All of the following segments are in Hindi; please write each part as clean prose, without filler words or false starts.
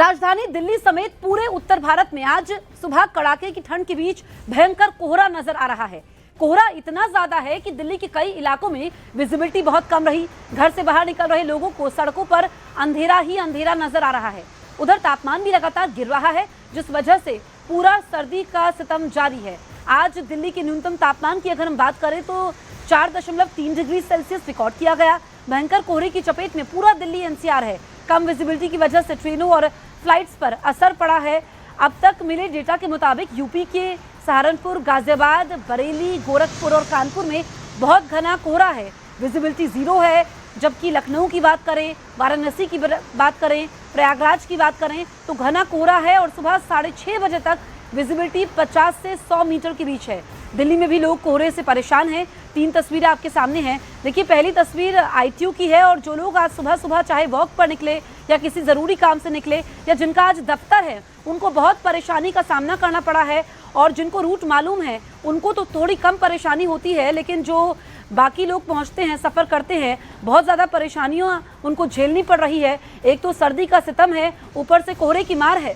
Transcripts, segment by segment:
राजधानी दिल्ली समेत पूरे उत्तर भारत में आज सुबह कड़ाके की ठंड के बीच भयंकर कोहरा नजर आ रहा है। कोहरा इतना ज्यादा है कि दिल्ली के कई इलाकों में विजिबिलिटी बहुत कम रही। घर से बाहर निकल रहे लोगों को सड़कों पर अंधेरा ही अंधेरा नजर आ रहा है। उधर तापमान भी लगातार गिर रहा है, जिस वजह से पूरा सर्दी का सितम जारी है। आज दिल्ली के न्यूनतम तापमान की अगर हम बात करें तो 4.3 डिग्री सेल्सियस रिकॉर्ड किया गया। भयंकर कोहरे की चपेट में पूरा दिल्ली एनसीआर है। कम विजिबिलिटी की वजह से ट्रेनों और फ्लाइट्स पर असर पड़ा है। अब तक मिले डेटा के मुताबिक यूपी के सहारनपुर, गाजियाबाद, बरेली, गोरखपुर और कानपुर में बहुत घना कोहरा है। विजिबिलिटी 0 है, जबकि लखनऊ की बात करें, वाराणसी की बात करें, प्रयागराज की बात करें तो घना कोहरा है और सुबह 6:30 बजे तक विजिबिलिटी 50 से 100 मीटर के बीच है। दिल्ली में भी लोग कोहरे से परेशान हैं। 3 तस्वीरें आपके सामने हैं। देखिए, पहली तस्वीर ITU की है और जो लोग आज सुबह सुबह चाहे वॉक पर निकले या किसी ज़रूरी काम से निकले या जिनका आज दफ्तर है, उनको बहुत परेशानी का सामना करना पड़ा है। और जिनको रूट मालूम है उनको तो थोड़ी कम परेशानी होती है, लेकिन जो बाकी लोग पहुंचते हैं, सफ़र करते हैं, बहुत ज़्यादा परेशानियां उनको झेलनी पड़ रही है। एक तो सर्दी का सितम है, ऊपर से कोहरे की मार है।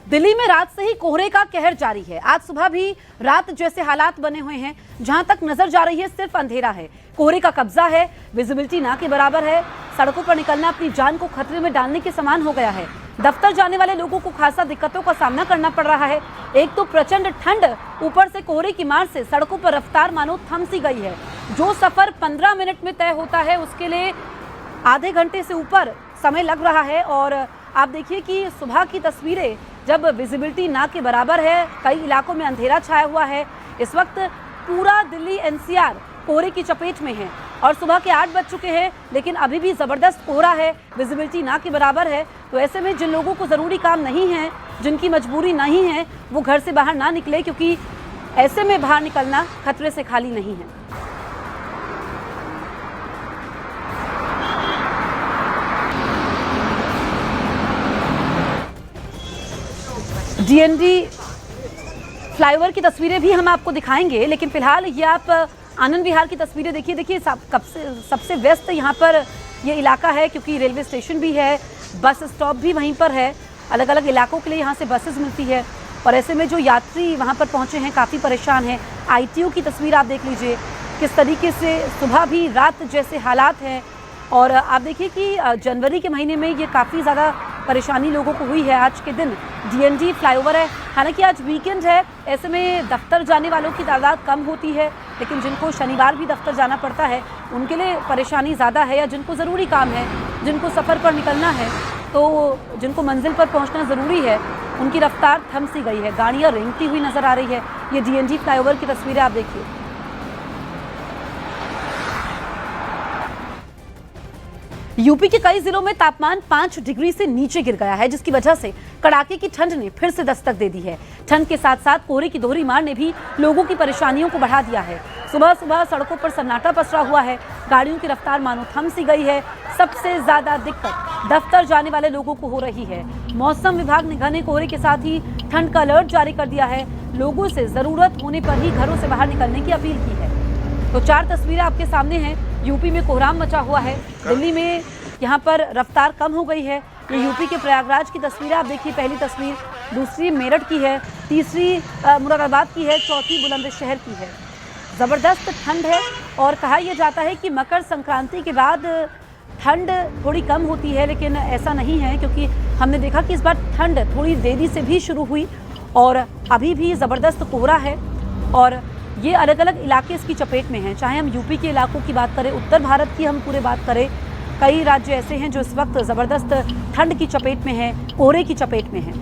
दिल्ली में रात से ही कोहरे का कहर जारी है। आज सुबह भी रात जैसे हालात बने हुए हैं। जहां तक नजर जा रही है सिर्फ अंधेरा है। कोहरे का कब्जा है, विजिबिलिटी ना के बराबर है। सड़कों पर निकलना अपनी जान को खतरे में डालने के समान हो गया है। दफ्तर जाने वाले लोगों को खासा दिक्कतों का सामना करना पड़ रहा है। एक तो प्रचंड ठंड, ऊपर से कोहरे की मार से सड़कों पर रफ्तार मानो थम सी गई है। जो सफर 15 मिनट में तय होता है उसके लिए आधे घंटे से ऊपर समय लग रहा है। और आप देखिए कि सुबह की तस्वीरें, जब विजिबिलिटी ना के बराबर है, कई इलाकों में अंधेरा छाया हुआ है। इस वक्त पूरा दिल्ली NCR कोहरे की चपेट में है और सुबह के 8 बज चुके हैं, लेकिन अभी भी ज़बरदस्त कोहरा है, विजिबिलिटी ना के बराबर है। तो ऐसे में जिन लोगों को ज़रूरी काम नहीं है, जिनकी मजबूरी नहीं है, वो घर से बाहर ना निकले, क्योंकि ऐसे में बाहर निकलना खतरे से खाली नहीं है। DND फ्लाईओवर की तस्वीरें भी हम आपको दिखाएंगे, लेकिन फिलहाल ये आप आनंद विहार की तस्वीरें देखिए। देखिए सबसे व्यस्त यहाँ पर ये इलाका है, क्योंकि रेलवे स्टेशन भी है, बस स्टॉप भी वहीं पर है। अलग अलग इलाकों के लिए यहाँ से बसेस मिलती है और ऐसे में जो यात्री वहाँ पर पहुँचे हैं काफ़ी परेशान हैं। ITU की तस्वीर आप देख लीजिए, किस तरीके से सुबह भी रात जैसे हालात हैं। और आप देखिए कि जनवरी के महीने में ये काफ़ी ज़्यादा परेशानी लोगों को हुई है। आज के दिन DND फ्लाईओवर है, हालांकि आज वीकेंड है, ऐसे में दफ्तर जाने वालों की तादाद कम होती है, लेकिन जिनको शनिवार भी दफ्तर जाना पड़ता है उनके लिए परेशानी ज़्यादा है। या जिनको ज़रूरी काम है, जिनको सफ़र पर निकलना है, तो जिनको मंजिल पर पहुंचना ज़रूरी है, उनकी रफ्तार थम सी गई है। गाड़ियाँ रेंगती हुई नज़र आ रही है। ये DND फ्लाईओवर की तस्वीरें आप देखिए। यूपी के कई जिलों में तापमान 5 डिग्री से नीचे गिर गया है, जिसकी वजह से कड़ाके की ठंड ने फिर से दस्तक दे दी है। ठंड के साथ साथ कोहरे की दोहरी मार ने भी लोगों की परेशानियों को बढ़ा दिया है। सुबह सुबह सड़कों पर सन्नाटा पसरा हुआ है। गाड़ियों की रफ्तार मानो थम सी गई है। सबसे ज्यादा दिक्कत दफ्तर जाने वाले लोगों को हो रही है। मौसम विभाग ने घने कोहरे के साथ ही ठंड का अलर्ट जारी कर दिया है। लोगों से जरूरत होने पर ही घरों से बाहर निकलने की अपील की है। तो 4 तस्वीरें आपके सामने हैं। यूपी में कोहराम मचा हुआ है। दिल्ली में यहाँ पर रफ्तार कम हो गई है। ये यूपी के प्रयागराज की तस्वीरें आप देखिए। पहली तस्वीर, दूसरी मेरठ की है, तीसरी मुरादाबाद की है, चौथी बुलंदशहर की है। ज़बरदस्त ठंड है और कहा यह जाता है कि मकर संक्रांति के बाद ठंड थोड़ी कम होती है, लेकिन ऐसा नहीं है, क्योंकि हमने देखा कि इस बार ठंड थोड़ी देरी से भी शुरू हुई और अभी भी ज़बरदस्त कोहरा है। और ये अलग अलग इलाके इसकी चपेट में हैं। चाहे हम यूपी के इलाकों की बात करें, उत्तर भारत की हम पूरे बात करें, कई राज्य ऐसे हैं जो इस वक्त ज़बरदस्त ठंड की चपेट में हैं, कोहरे की चपेट में हैं।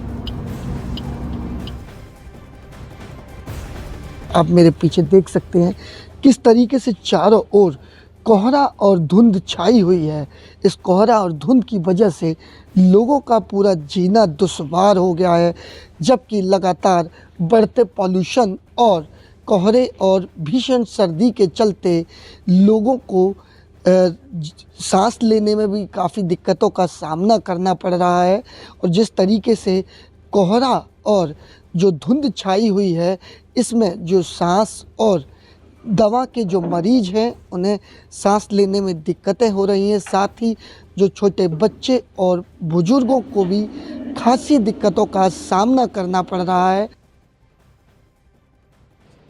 आप मेरे पीछे देख सकते हैं किस तरीके से चारों ओर कोहरा और धुंध छाई हुई है। इस कोहरा और धुंध की वजह से लोगों का पूरा जीना दुश्वार हो गया है, जबकि लगातार बढ़ते पॉल्यूशन और कोहरे और भीषण सर्दी के चलते लोगों को सांस लेने में भी काफ़ी दिक्कतों का सामना करना पड़ रहा है। और जिस तरीके से कोहरा और जो धुंध छाई हुई है इसमें जो सांस और दवा के जो मरीज हैं उन्हें सांस लेने में दिक्कतें हो रही हैं, साथ ही जो छोटे बच्चे और बुजुर्गों को भी खासी दिक्कतों का सामना करना पड़ रहा है।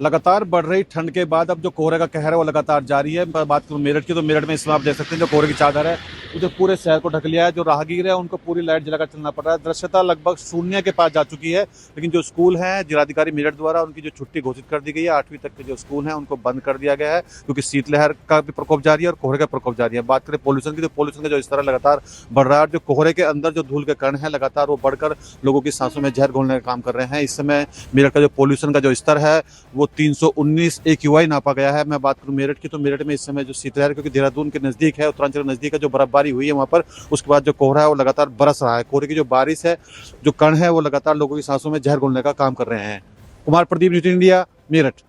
लगातार बढ़ रही ठंड के बाद अब जो कोहरे का कहर है वो लगातार जारी है। बात करूं मेरठ की तो मेरठ में इसमें आप देख सकते हैं जो कोहरे की चादर है वो जो पूरे शहर को ढक लिया है। जो राहगीर है उनको पूरी लाइट जलाकर चलना पड़ रहा है। दृश्यता लगभग शून्य के पास जा चुकी है, लेकिन जो स्कूल हैं जिलाधिकारी मेरठ द्वारा उनकी जो छुट्टी घोषित कर दी गई है। 8वीं तक के जो स्कूल हैं उनको बंद कर दिया गया है क्योंकि शीतलहर का भी प्रकोप जारी है और कोहरे का प्रकोप जारी है। बात करें पोल्यूशन की तो पोल्यूशन का जो स्तर लगातार बढ़ रहा है। जो कोहरे के अंदर जो धूल के कण है लगातार वो बढ़कर लोगों की सांसों में जहर घोलने का काम कर रहे हैं। इस समय मेरठ का जो पोल्यूशन का जो स्तर है वो 319 AQI नापा गया है। मैं बात करूं मेरठ की तो मेरठ में इस समय जो शीतलहर क्योंकि देहरादून के नजदीक है, उत्तरांचल के नजदीक है, जो बर्फबारी हुई है वहां पर, उसके बाद जो कोहरा है वो लगातार बरस रहा है। कोहरे की जो बारिश है, जो कण है वो लगातार लोगों की सांसों में जहर घोलने का काम कर रहे हैं। Kumar Pradeep, news India, Meerut.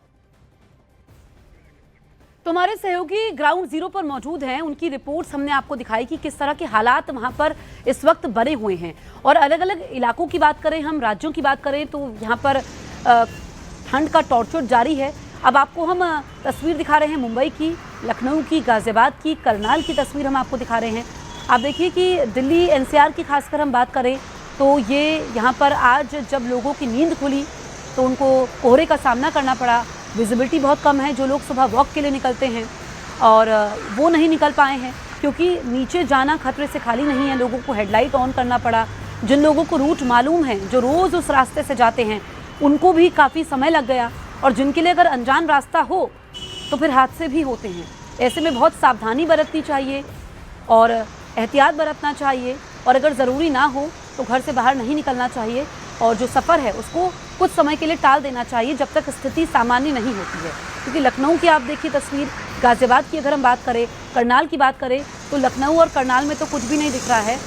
तो हमारे सहयोगी ग्राउंड जीरो पर मौजूद हैं, उनकी रिपोर्ट्स हमने आपको दिखाई कि किस तरह के हालात वहां पर इस वक्त बने हुए हैं। और अलग अलग इलाकों की बात करें, हम राज्यों की बात करें तो यहाँ पर ठंड का टॉर्चर जारी है। अब आपको हम तस्वीर दिखा रहे हैं मुंबई की, लखनऊ की, गाजियाबाद की, करनाल की तस्वीर हम आपको दिखा रहे हैं। आप देखिए कि दिल्ली NCR की खासकर हम बात करें तो ये यहाँ पर आज जब लोगों की नींद खुली तो उनको कोहरे का सामना करना पड़ा। विजिबिलिटी बहुत कम है। जो लोग सुबह वॉक के लिए निकलते हैं और वो नहीं निकल पाए हैं क्योंकि नीचे जाना खतरे से खाली नहीं है। लोगों को हेडलाइट ऑन करना पड़ा। जिन लोगों को रूट मालूम है, जो रोज़ उस रास्ते से जाते हैं, उनको भी काफ़ी समय लग गया। और जिनके लिए अगर अनजान रास्ता हो तो फिर हादसे भी होते हैं। ऐसे में बहुत सावधानी बरतनी चाहिए और एहतियात बरतना चाहिए और अगर ज़रूरी ना हो तो घर से बाहर नहीं निकलना चाहिए और जो सफ़र है उसको कुछ समय के लिए टाल देना चाहिए जब तक स्थिति सामान्य नहीं होती है। क्योंकि लखनऊ की आप देखिए तस्वीर, गाजियाबाद की अगर हम बात करें, करनाल की बात करें तो लखनऊ और करनाल में तो कुछ भी नहीं दिख रहा है।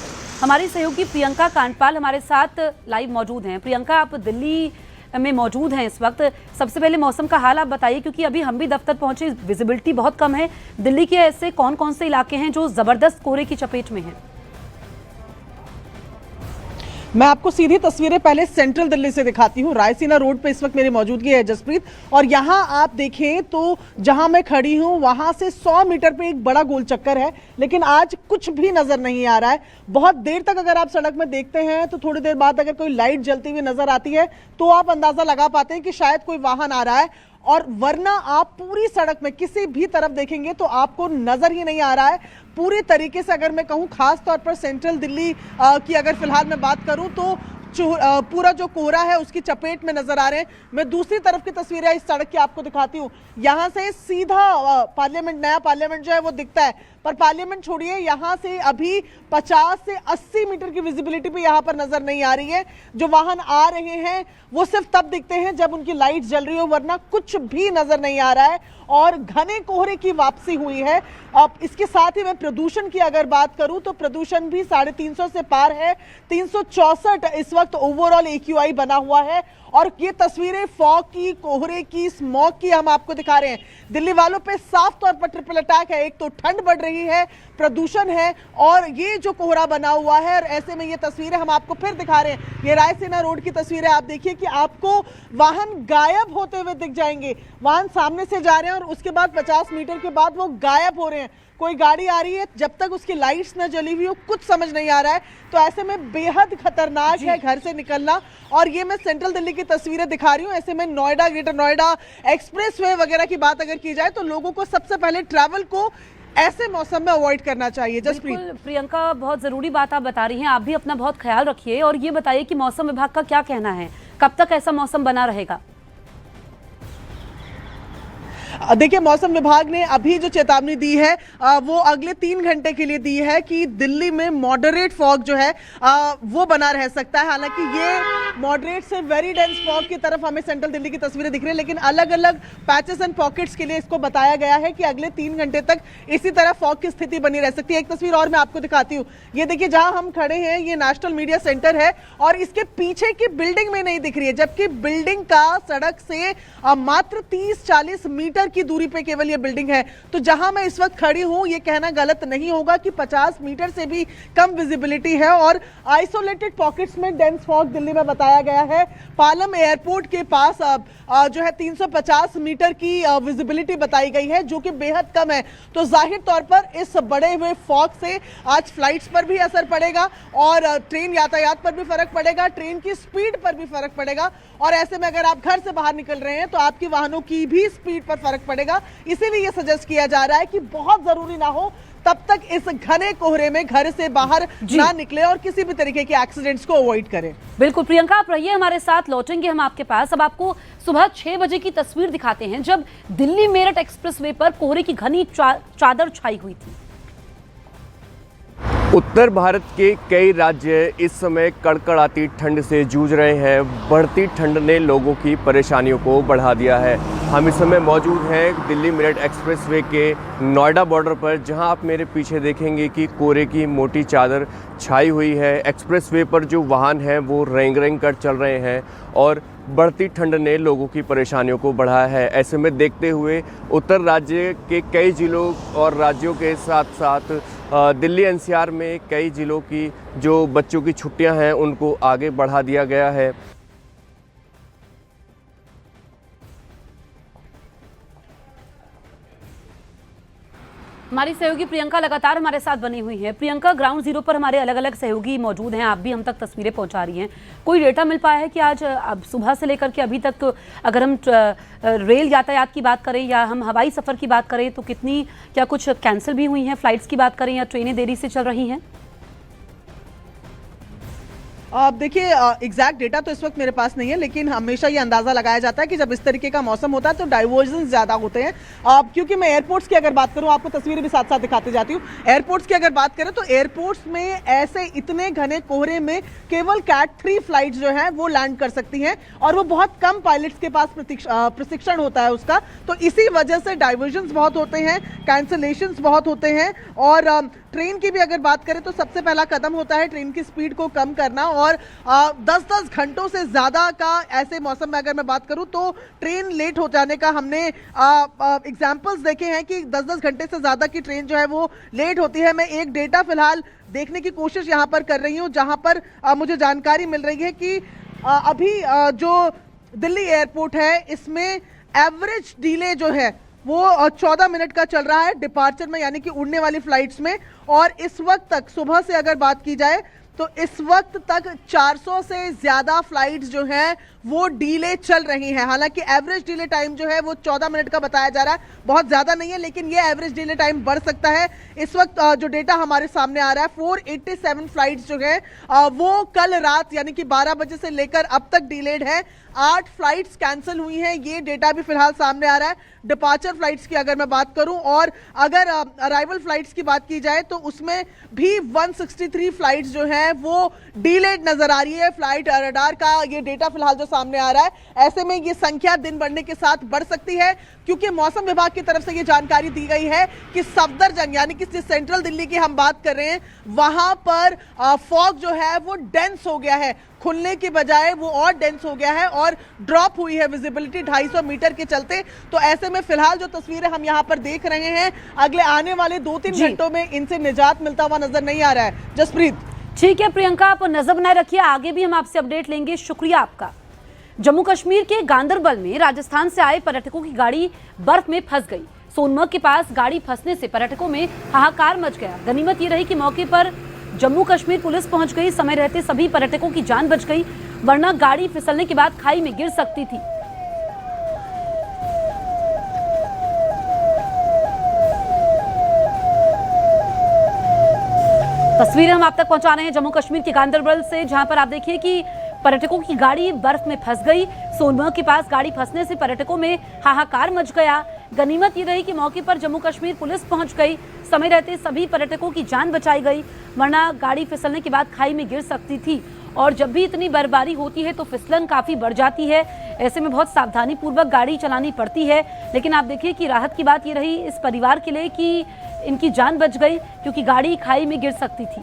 हमारी सहयोगी प्रियंका कांडपाल हमारे साथ लाइव मौजूद हैं। प्रियंका, आप दिल्ली में मौजूद हैं इस वक्त। सबसे पहले मौसम का हाल आप बताइए क्योंकि अभी हम भी दफ्तर पहुंचे, विजिबिलिटी बहुत कम है। दिल्ली के ऐसे कौन कौन से इलाके हैं जो ज़बरदस्त कोहरे की चपेट में हैं? मैं आपको सीधी तस्वीरें पहले सेंट्रल दिल्ली से दिखाती हूँ। रायसीना रोड पे इस वक्त मेरी मौजूदगी है जसप्रीत, और यहाँ आप देखें तो जहाँ मैं खड़ी हूँ वहाँ से 100 मीटर पे एक बड़ा गोल चक्कर है, लेकिन आज कुछ भी नजर नहीं आ रहा है। बहुत देर तक अगर आप सड़क में देखते हैं तो थोड़ी देर बाद अगर कोई लाइट जलती हुई नजर आती है तो आप अंदाजा लगा पाते हैं कि शायद कोई वाहन आ रहा है, और वरना आप पूरी सड़क में किसी भी तरफ देखेंगे तो आपको नजर ही नहीं आ रहा है पूरी तरीके से। अगर मैं कहूँ खास तौर पर सेंट्रल दिल्ली की अगर फिलहाल मैं बात करूँ तो पूरा जो कोहरा है उसकी चपेट में नजर आ रहे हैं। मैं दूसरी तरफ की तस्वीरें इस सड़क की आपको दिखाती हूँ। यहाँ से सीधा पार्लियामेंट, नया पार्लियामेंट जो है वो दिखता है, पर पार्लियामेंट छोड़िए, यहाँ से अभी 50 से 80 मीटर की विजिबिलिटी भी यहाँ पर नजर नहीं आ रही है। जो वाहन आ रहे हैं वो सिर्फ तब दिखते हैं जब उनकी लाइट जल रही हो, वरना कुछ भी नजर नहीं आ रहा है और घने कोहरे की वापसी हुई है। अब इसके साथ ही मैं प्रदूषण की अगर बात करूं तो प्रदूषण भी 350 से पार है। 364 इस वक्त ओवरऑल AQI बना हुआ है। और ये तस्वीरें फॉग की, कोहरे की, स्मॉग की हम आपको दिखा रहे हैं। दिल्ली वालों पे साफ तौर पर ट्रिपल अटैक है। एक तो ठंड बढ़ रही है, प्रदूषण है और ये जो कोहरा बना हुआ है। और ऐसे में ये तस्वीरें हम आपको फिर दिखा रहे हैं। ये रायसीना रोड की तस्वीरें आप देखिए कि आपको वाहन गायब होते हुए दिख जाएंगे। वाहन सामने से जा रहे हैं और उसके बाद 50 मीटर के बाद वो गायब हो रहे हैं। कोई गाड़ी आ रही है, जब तक उसकी लाइट्स न जली हुई हो कुछ समझ नहीं आ रहा है। तो ऐसे में बेहद खतरनाक है घर से निकलना। और ये मैं सेंट्रल दिल्ली की तस्वीरें दिखा रही हूँ। ऐसे में नोएडा, ग्रेटर नोएडा, एक्सप्रेसवे वगैरह की बात अगर की जाए तो लोगों को सबसे पहले ट्रैवल को ऐसे मौसम में अवॉइड करना चाहिए। जसप्रीत, प्रियंका, बहुत जरूरी बात आप बता रही हैं। आप भी अपना बहुत ख्याल रखिए और ये बताइए कि मौसम विभाग का क्या कहना है, कब तक ऐसा मौसम बना रहेगा? देखिए, मौसम विभाग ने अभी जो चेतावनी दी है वो अगले 3 घंटे के लिए दी है कि दिल्ली में मॉडरेट फॉग जो है वो बना रह सकता है। हालांकि ये मॉडरेट से वेरी डेंस फॉग की तरफ हमें सेंट्रल दिल्ली की तस्वीरें दिख रही है, लेकिन अलग अलग पैचेस एंड पॉकेट्स के लिए इसको बताया गया है कि अगले 3 घंटे तक इसी तरह फॉग की स्थिति बनी रह सकती है। एक तस्वीर और मैं आपको दिखाती हूँ। ये देखिए, जहां हम खड़े हैं ये नेशनल मीडिया सेंटर है और इसके पीछे की बिल्डिंग में नहीं दिख रही है, जबकि बिल्डिंग का सड़क से मात्र 30-40 मीटर की दूरी पे केवल ये बिल्डिंग है। तो जहां मैं इस वक्त खड़ी हूं, ये कहना गलत नहीं होगा कि 50 मीटर से भी कम विजिबिलिटी है और आइसोलेटेड पॉकेट्स में डेंस फॉग दिल्ली में बताया गया है। पालम एयरपोर्ट के पास जो है 350 मीटर की विजिबिलिटी बताई गई है, जो कि बेहद कम है। तो जाहिर तौर पर इस बड़े हुए फॉग से आज फ्लाइट्स पर भी असर पड़ेगा और ट्रेन यातायात पर भी फर्क पड़ेगा, ट्रेन की स्पीड पर भी फर्क पड़ेगा। और ऐसे में अगर आप घर से बाहर निकल रहे हैं तो आपकी वाहनों की भी स्पीड पर फर्क पड़ेगा। इसीलिए ये सजेस्ट किया जा रहा है कि बहुत जरूरी ना हो तब तक इस घने कोहरे में घर से बाहर ना निकले और किसी भी तरीके के एक्सीडेंट्स को अवॉइड करें। बिल्कुल प्रियंका, आप रहिए हमारे साथ, लौटेंगे हम आपके पास। अब आपको सुबह 6 बजे की तस्वीर दिखाते हैं जब दिल्ली मेरठ एक्सप्रेसवे पर कोहरे की घनी चादर छाई हुई थी। उत्तर भारत के कई राज्य इस समय कड़कड़ाती ठंड से जूझ रहे हैं। बढ़ती ठंड ने लोगों की परेशानियों को बढ़ा दिया है। हम इस समय मौजूद हैं दिल्ली मेरठ एक्सप्रेसवे के नोएडा बॉर्डर पर, जहां आप मेरे पीछे देखेंगे कि कोहरे की मोटी चादर छाई हुई है। एक्सप्रेसवे पर जो वाहन हैं वो रेंग रेंग कर चल रहे हैं और बढ़ती ठंड ने लोगों की परेशानियों को बढ़ाया है। ऐसे में देखते हुए उत्तर राज्य के कई जिलों और राज्यों के साथ साथ दिल्ली एनसीआर में कई जिलों की जो बच्चों की छुट्टियां हैं उनको आगे बढ़ा दिया गया है। हमारी सहयोगी प्रियंका लगातार हमारे साथ बनी हुई है। प्रियंका, ग्राउंड जीरो पर हमारे अलग अलग सहयोगी मौजूद हैं, आप भी हम तक तस्वीरें पहुंचा रही हैं। कोई डेटा मिल पाया है कि आज अब सुबह से लेकर के अभी तक अगर हम रेल यातायात की बात करें या हम हवाई सफ़र की बात करें तो कितनी, क्या कुछ कैंसिल भी हुई हैं, फ्लाइट्स की बात करें या ट्रेनें देरी से चल रही हैं? देखिए, एग्जैक्ट डेटा तो इस वक्त मेरे पास नहीं है, लेकिन हमेशा ये अंदाजा लगाया जाता है कि जब इस तरीके का मौसम होता है तो डाइवर्जन ज्यादा होते हैं। क्योंकि मैं एयरपोर्ट्स की अगर बात करूं, आपको तस्वीरें भी साथ साथ दिखाते जाती हूं। एयरपोर्ट्स की अगर बात करें तो एयरपोर्ट्स में ऐसे इतने घने कोहरे में केवल कैट 3 फ्लाइट जो है वो लैंड कर सकती हैं और वो बहुत कम पायलट्स के पास प्रशिक्षण होता है उसका। तो इसी वजह से डाइवर्जन बहुत होते हैं, कैंसिलेशंस बहुत होते हैं। और ट्रेन की भी अगर बात करें तो सबसे पहला कदम होता है ट्रेन की स्पीड को कम करना। और 10-10 घंटों से ज्यादा का ऐसे मौसम में अगर मैं बात करूं तो ट्रेन लेट हो जाने का हमने एग्जांपल्स देखे हैं कि 10-10 घंटे से ज्यादा की ट्रेन जो है वो लेट होती है। मैं एक डेटा फिलहाल देखने की कोशिश यहां पर कर रही हूं, जहां पर मुझे जानकारी मिल रही है कि अभी जो दिल्ली एयरपोर्ट है इसमें एवरेज डिले जो है वो 14 मिनट का चल रहा है डिपार्चर में, यानी कि उड़ने वाली फ्लाइट्स में। और इस वक्त तक सुबह से अगर बात की जाए तो इस वक्त तक 400 से ज्यादा फ्लाइट्स जो हैं वो डिले चल रही हैं। हालांकि एवरेज डिले टाइम जो है वो 14 मिनट का बताया जा रहा है, बहुत ज्यादा नहीं है, लेकिन ये एवरेज डिले टाइम बढ़ सकता है। इस वक्त जो डेटा हमारे सामने आ रहा है 487 फ्लाइट्स जो है वो कल रात यानी कि 12 बजे से लेकर अब तक डिलेड है। 8 फ्लाइट्स कैंसिल हुई हैं, ये डेटा भी फिलहाल सामने आ रहा है। डिपार्चर फ्लाइट्स की अगर मैं बात करूं और अगर अराइवल फ्लाइट्स की बात की जाए तो उसमें भी 163 फ्लाइट्स जो हैं वो डिलेड नजर आ रही है। फ्लाइट रडार का ये डेटा फिलहाल जो सामने आ रहा है, ऐसे में ये संख्या दिन बढ़ने के साथ बढ़ सकती है, क्योंकि मौसम विभाग की तरफ से ये जानकारी दी गई है कि सफदरजंग यानी कि सेंट्रल दिल्ली की हम बात कर रहे हैं, वहां पर फॉग जो है वो डेंस हो गया है, खुलने की बजाय वो और डेंस हो गया है और ड्रॉप हुई है विजिबिलिटी 250 मीटर के चलते। तो ऐसे में फिलहाल जो तस्वीरें हम यहाँ पर देख रहे हैं, अगले आने वाले 2-3 घंटों में इनसे निजात मिलता हुआ नजर नहीं आ रहा है। जसप्रीत। ठीक है प्रियंका, आप नजर बनाए रखिए, आगे भी हम आपसे अपडेट लेंगे। शुक्रिया आपका। जम्मू कश्मीर के गांदरबल में राजस्थान से आए पर्यटकों की गाड़ी बर्फ में फंस गई। सोनमर्ग के पास गाड़ी फंसने से पर्यटकों में हाहाकार मच गया। गनीमत ये रही कि मौके पर जम्मू कश्मीर पुलिस पहुंच गई, समय रहते सभी पर्यटकों की जान बच गई, वरना गाड़ी फिसलने के बाद खाई में गिर सकती थी। तस्वीरें हम आप तक पहुंचा रहे हैं जम्मू कश्मीर के गांदरबल से, जहां पर आप देखिए कि पर्यटकों की गाड़ी बर्फ में फंस गई। सोनमर्ग के पास गाड़ी फंसने से पर्यटकों में हाहाकार मच गया। गनीमत ये रही कि मौके पर जम्मू कश्मीर पुलिस पहुंच गई, समय रहते सभी पर्यटकों की जान बचाई गई, वरना गाड़ी फिसलने के बाद खाई में गिर सकती थी। और जब भी इतनी बर्फबारी होती है तो फिसलन काफ़ी बढ़ जाती है, ऐसे में बहुत सावधानी पूर्वक गाड़ी चलानी पड़ती है। लेकिन आप देखिए कि राहत की बात ये रही इस परिवार के लिए कि इनकी जान बच गई, क्योंकि गाड़ी खाई में गिर सकती थी।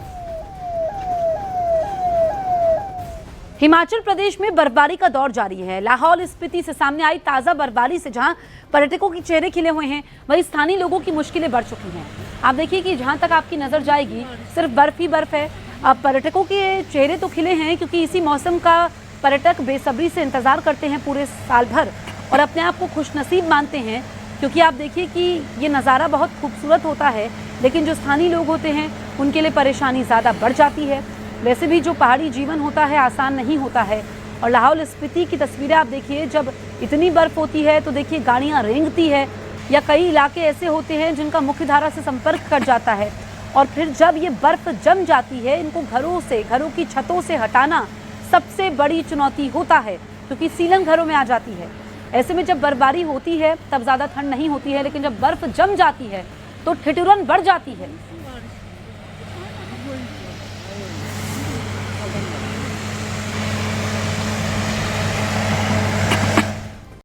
हिमाचल प्रदेश में बर्फबारी का दौर जारी है। लाहौल स्पीति से सामने आई ताजा बर्फबारी से जहां पर्यटकों के चेहरे खिले हुए हैं, वहीं स्थानीय लोगों की मुश्किलें बढ़ चुकी हैं। आप देखिए कि जहां तक आपकी नजर जाएगी सिर्फ बर्फ ही बर्फ है। अब पर्यटकों के चेहरे तो खिले हैं क्योंकि इसी मौसम का पर्यटक बेसब्री से इंतजार करते हैं पूरे साल भर और अपने आप को खुशनसीब मानते हैं, क्योंकि आप देखिए कि ये नज़ारा बहुत खूबसूरत होता है, लेकिन जो स्थानीय लोग होते हैं उनके लिए परेशानी ज़्यादा बढ़ जाती है। वैसे भी जो पहाड़ी जीवन होता है आसान नहीं होता है। और लाहौल स्पीति की तस्वीरें आप देखिए, जब इतनी बर्फ़ होती है तो देखिए गाड़ियाँ रेंगती है, या कई इलाके ऐसे होते हैं जिनका मुख्य धारा से संपर्क कर जाता है, और फिर जब ये बर्फ़ जम जाती है इनको घरों की छतों से हटाना सबसे बड़ी चुनौती होता है, क्योंकि सीलन घरों में आ जाती है। ऐसे में जब बर्फबारी होती है तब ज़्यादा ठंड नहीं होती है, लेकिन जब बर्फ़ जम जाती है तो ठिठुरन बढ़ जाती है।